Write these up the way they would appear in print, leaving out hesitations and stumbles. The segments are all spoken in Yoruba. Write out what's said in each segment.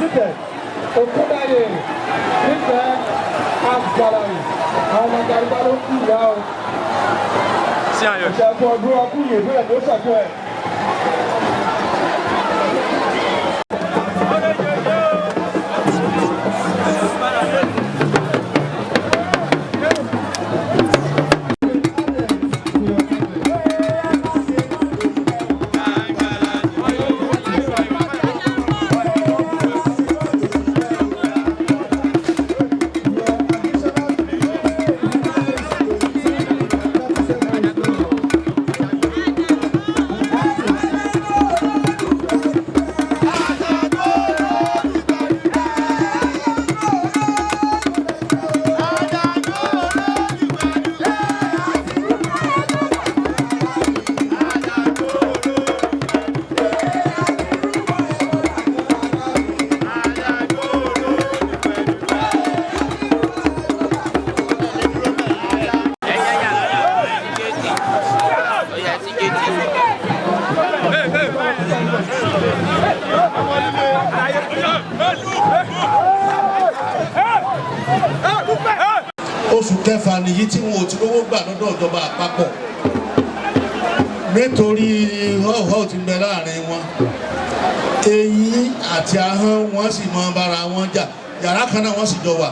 Unlimited, Okudaye, Ipinle Osun, àwọn Yorùbá ló kú ìyá o. Ìṣẹ̀kùn ọdún ọkùnrin ìwé ẹ̀ ló ṣẹ̀kùn ẹ̀. Oṣù kẹfà nìyí tí wọn ò ti rówó gbà lọ́dọ̀ ìjọba àpapọ̀ nítorí họ́ọ̀họ́ ti bẹ láàrin wọn, eyín àti ahọ́n wọn sì mọ bára wọn jà, yàrá kan náà wọ́n sì jọ wà.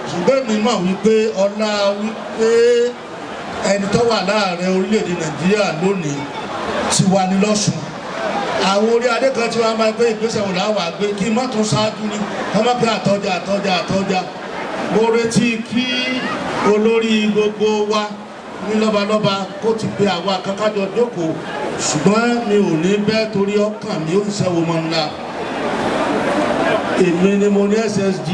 Ṣùgbọ́n mi mọ̀ wípé ọlá wípé ẹni tó wà láàrin orílẹ̀-èdè Nàìjíríà lónìí ti wà ní lọ́sùn. Àwọn orí adé kan tí wọ́n máa gbé ìgbésẹ̀ wò láwà gbé kí mọ́tò ṣáájú ni wọ́n máa gbé àtọ́jà. Mo retí kí olórí gbogbo wa ní lọ́balọ́ba kó ti pe àwa kákájọ jókòó, ṣùgbọ́n mi ò ní bẹ́ẹ̀ torí ọkàn mi ò ń ṣẹ́wó mọ́ ńlá. Èmi ni mo ní SSG,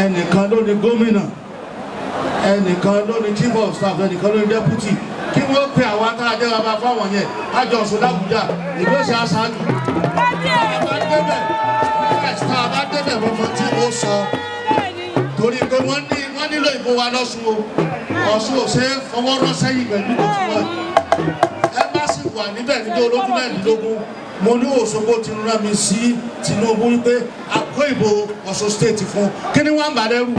ẹnìkan ló ní gómìnà, ẹnìkan ló ní chief of staff, ẹnìkan ló ní deputy. Kí wọ́n pe àwa tá a jẹ́ bàbá fáwọn yẹn àjọ ọ̀ṣun l'Àbújá ìgbésẹ̀ aṣáájú. Tá a bá débẹ̀ lọ́mọ tí ó sọ torí pé wọ́n nílò ìbò wa lọ́sùn o. Ọ̀ṣun ò ṣe é fọwọ́ rán sẹ́yìn pẹ̀lú ìdòtúwọ́. Ẹ bá sì wà níbẹ̀ níjọ́ ológun mẹ́rìndínlógún. Mo ní Òṣogbo ti rán mi sí Tinubu wípé a kó ìbò Ọ̀ṣun state fún. Kí ni wọ́n ń bà lẹ́rù?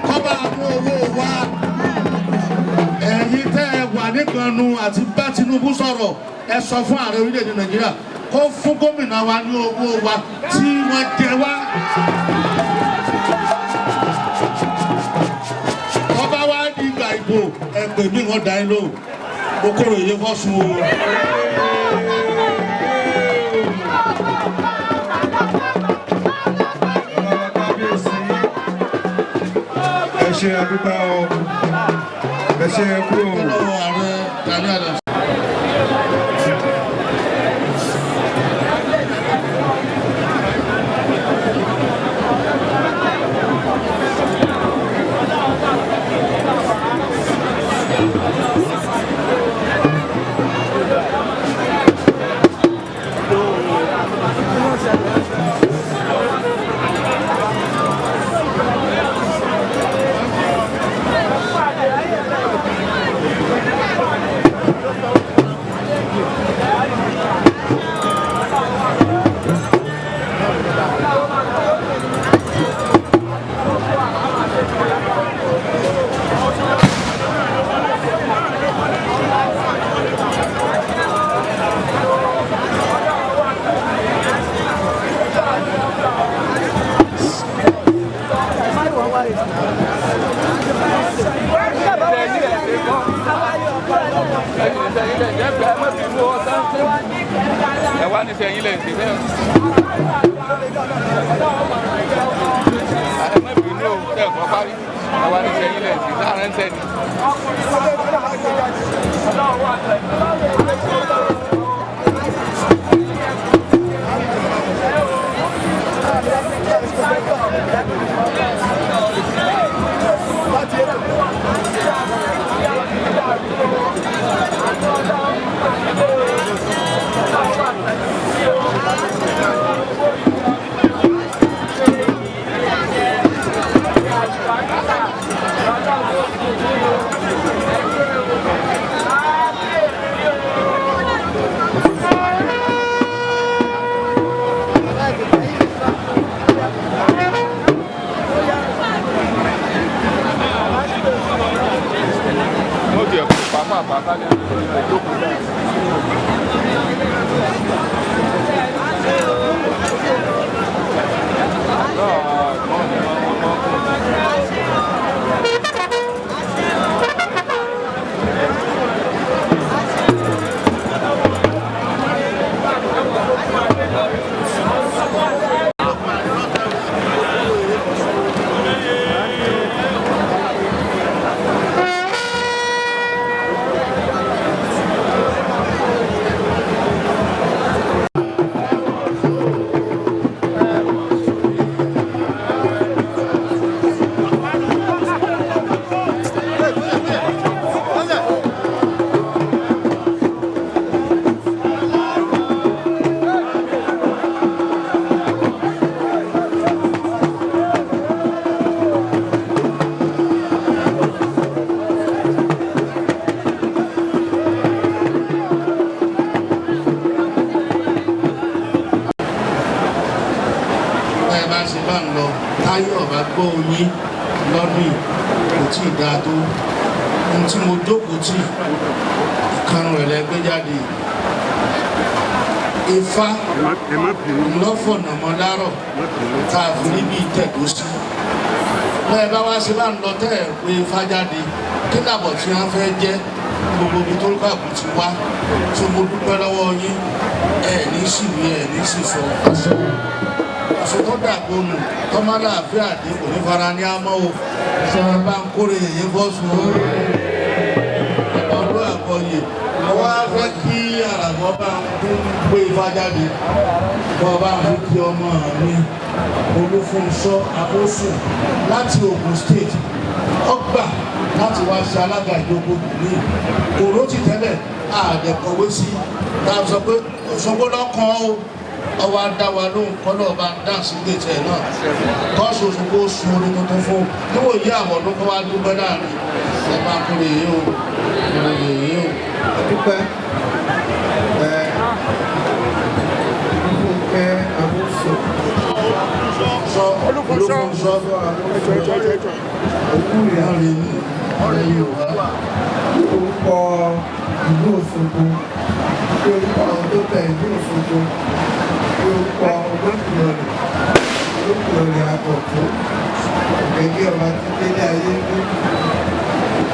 Kọ́ba mú owó wa. Ẹ̀yin tẹ́ ẹ wà nígbànú àti bá Tinubu sọ̀rọ̀, ẹ sọ fún Ààrẹ Orílẹ̀-èdè Nàìjíríà kó fún gómìnà wa ní owó wa tí wọ́n jẹ wá. Ọba wa ní ìgbà ìbò ẹgbẹ́ mi wọ́n dá ẹ lóhùn. Mo kóró iye fọ́sùn o. Ẹ ṣe àdúgbò o. Ẹ ṣe ẹkú o. báyìí bá ṣe bá ń lọ táyọ̀ bá gbọ́ oyin lọ́dún kò tí ì dáa tó ohun tí mo jókòó tì ìkànnì rẹ̀ lẹ́gbẹ́ jáde Ifá ńlọ́fọ̀nàmọ́ lárọ̀ tá a fi níbi ìtẹ̀dó sí bẹ́ẹ̀ bá wá ṣe bá ń lọ tẹ́ ẹ̀ pé Ifá jáde kí làbọ̀ tí wọ́n fẹ́ jẹ́ gbogbo ibi tó kàkùn ti wá tí mo dúpẹ́ lọ́wọ́ yín ẹ̀ ní síwí ẹ̀ ní sísọ aṣọ tó dàgbò nù tọ́mọ láàfin àdé kò ní fara ní àmọ́ o sọ̀rọ̀ bá ń kórè èyí bọ́ sùn ó ọdún àkọyè wọ́n á fẹ́ kí àràbọ̀ bá ń gbé Ifá jáde bọ́ bá ń fi kí ọmọ mi Olúfúnṣọ́ Abósùn láti Ògùn state ọgbà láti wá ṣe alága ìjókòó ní òró ti tẹ́lẹ̀ àdẹ̀kọ̀wé sí táà sọ pé Òṣogbo lọ́kàn ó ọwọ́ adáwa lóhùn kọ́lọ́ ọba dáǹsì gbèsè náà kọ́ọ̀sì Òṣogbo sun orí tuntun fún níwò yí àwọn ọdún kọ́ wá dúpẹ́ láàrin ẹ̀bá kúrè yìí o kúrè yìí o. dúpẹ́ Olúfúnkẹ́ Abósùn Olúfúnṣọ́ òkú ìyá rẹ̀ ní ọ̀rẹ́ Yorùbá orúkọ ìlú Òṣogbo tí orúkọ àwọn tó tẹ ìlú Òṣogbo tí orúkọ olókùnrin àkọ́tún gẹ́gẹ́ ọba tí délé ayé ní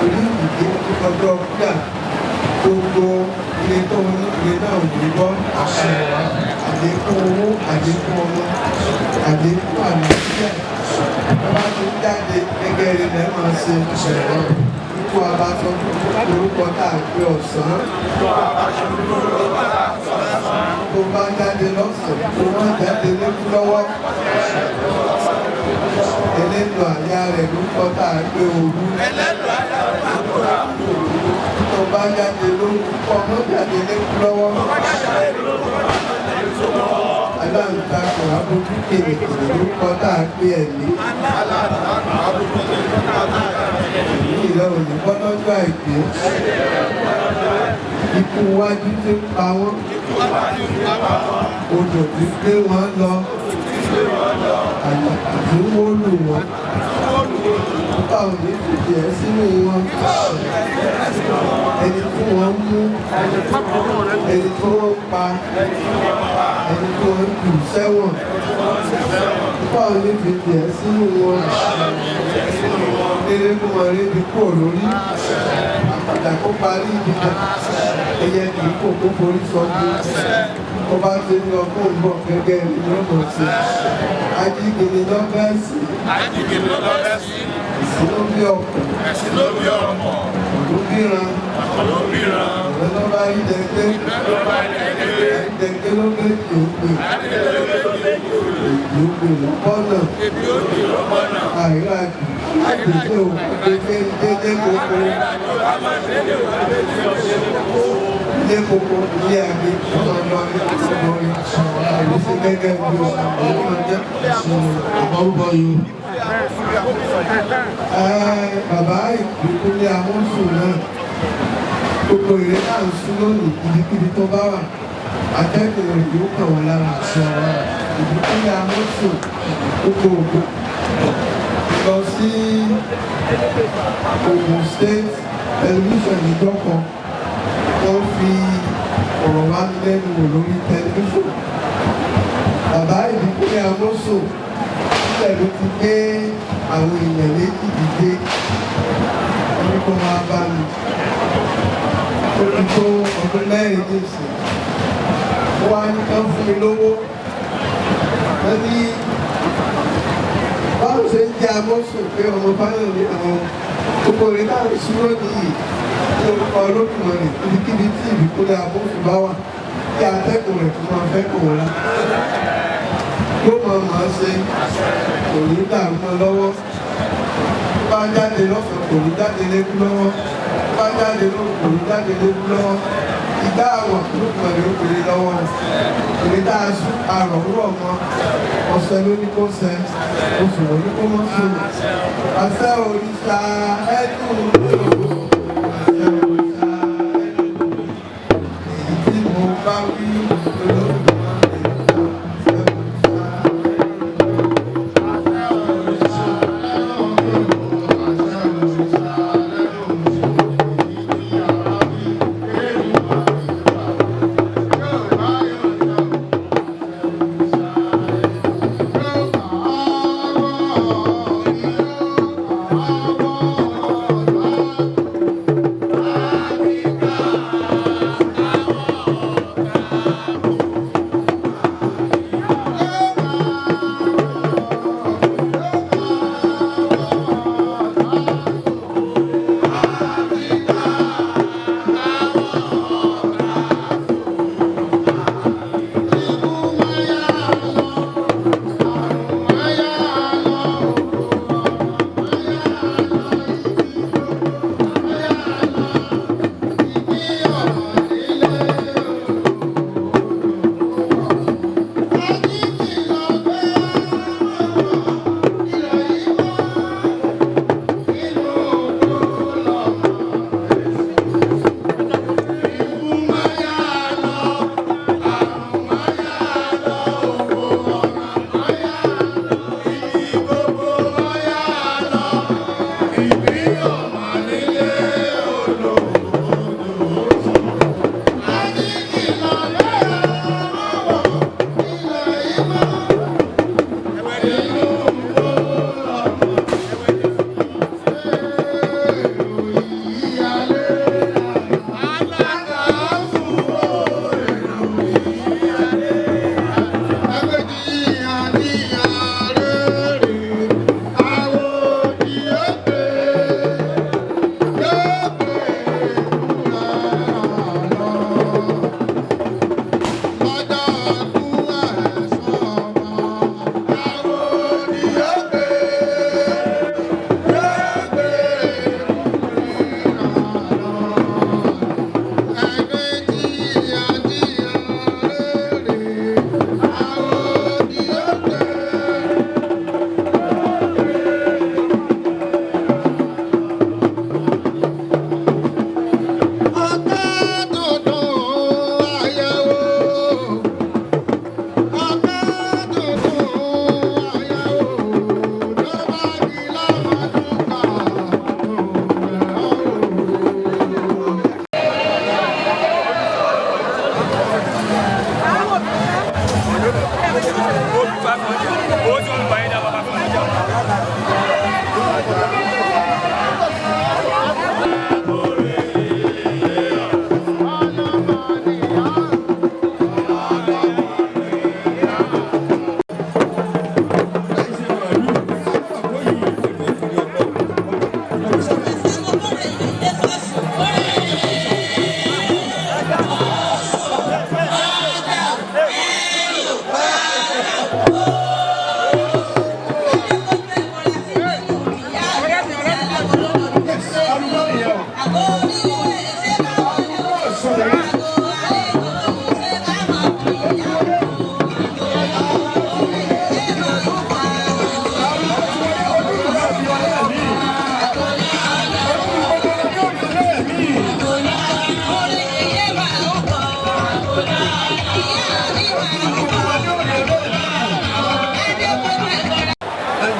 orí ìdíje tó kọjọ́ ọ̀gbà gbogbo ilé tó ń ní ilé náà ò ní bọ́ àdékùn owó àdékùn ọmọ àdékùn àlàáfíà bá ti ń jáde gẹ́gẹ́ rẹ̀ lẹ́mọ̀ ṣe ìṣẹ̀rọ̀ ikú abáṣọ orúkọ tá à ń pè ọ̀sán tó bá jáde lọ́sàn tó wọ́n jáde lẹ́kú lọ́wọ́ ẹlẹ́nu àyà rẹ̀ lórúkọ tá à ń pè òru tó bá jáde lórúkọ ọmọ jáde lẹ́kú lọ́wọ́ aláǹtakùn abójú kèrèkèrè lórúkọ tá à ń pè ẹ̀mí ìlọ òní bọ́lọ́jọ́ àìpé ikú wájú tí ń pa wọ́n odò tí gbé wọn lọ àti wọ́n lù wọ́n nípa òní fìdí ẹ̀ sínú wọn ẹni tí wọ́n mú ẹni tí wọ́n pa ẹni tí wọ́n jù sẹ́wọ̀n nípa òní fìdí ẹ̀ sínú wọn eré fún wọn rí ibi kúrò lórí àpàdà kó parí ìdíjà ẹyẹ kì í kò kó forí sọ́jú tó bá ti ń lọ fún ìbọn gẹ́gẹ́ ní ọmọ sí ajígini lọ́fẹ́sì ìsìnú bí ọkọ̀ olúbíran ọ̀rẹ́ ló bá rí dẹ́gbẹ́ dẹ́gbẹ́ ló méjì ògbè lọ́pọ̀nà àìráàkì àgbègbè òkèké dédé gbogbo ilé gbogbo ilé àgbè ọlọ́rin àìrísí gẹ́gẹ́ bí ọmọ jẹ́ àbọ̀rúbọ̀ yìí bàbá Ìpínlẹ Amósùn náà gbogbo ìrẹ́ náà ń sún lónìí ibikíbi tó bá wà atẹ́gùn rẹ̀ yóò kàn wọ́n lára Ìpínlẹ Amósùn gbogbo ògbó lọ sí Ogun State television ìjọkọ wọ́n fi ọ̀rọ̀ wá lẹ́nu wò lórí tẹlifíṣọ̀n bàbá Ìpínlẹ Amósùn sílẹ̀ ló ti gbé àwọn èèyàn méjì dìde wọ́n kó máa bá mi ó ti tó ọdún mẹ́rin nísìn wọ́n á ní kán fún mi lówó wọ́n ní báwo ṣe ń jẹ́ Amósùn pé ọmọ fáwọn ní àwọn gbogbo rẹ̀ náà ṣúró nìyí ní orúkọ Olódùmarè ibikíbi tí Ìbíkúnlé Amósùn bá wà kí atẹ́kùn rẹ̀ tó máa fẹ́ kò wọ́n lá yóò máa máa ṣe kò ní dàrú mọ́ lọ́wọ́ bá jáde lọ́sàn kò ní jáde lébú lọ́wọ́ bá jáde lóhùn kò ní jáde lébú lọ́wọ́ ìgbà àwọn olóògbé òkèlè lọ́wọ́ òní tá a sún àrọ̀ rọ̀ mọ́ ọ̀sẹ̀ ló ní kó sẹ oṣù wọ́n ní kó mọ́ sùn àṣẹ òrìṣà ẹ̀dùn àṣẹ òrìṣà ẹ̀dùn èyí tí mo bá wí olóògbé.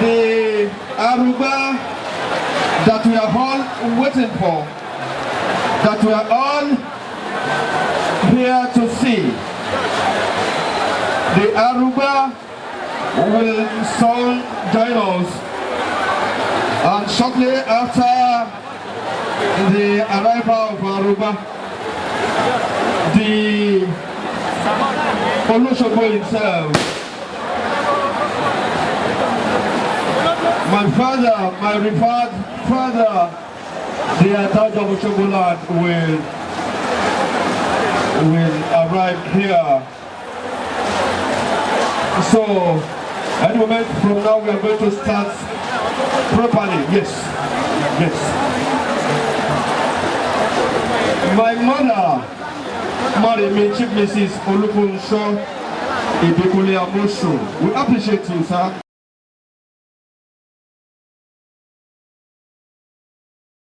the Aruba that we are all waiting for, that we are all here to see. The Aruba will soon join us, and shortly after the arrival of Aruba, the Olosogbo himself, my father, my revered father, the Adari of Osogbo land will arrive here. So, any moment from now, we are going to start properly. Yes, yes. My mother, married me, Chief Mrs. Ipinle Osun. We appreciate you, sir.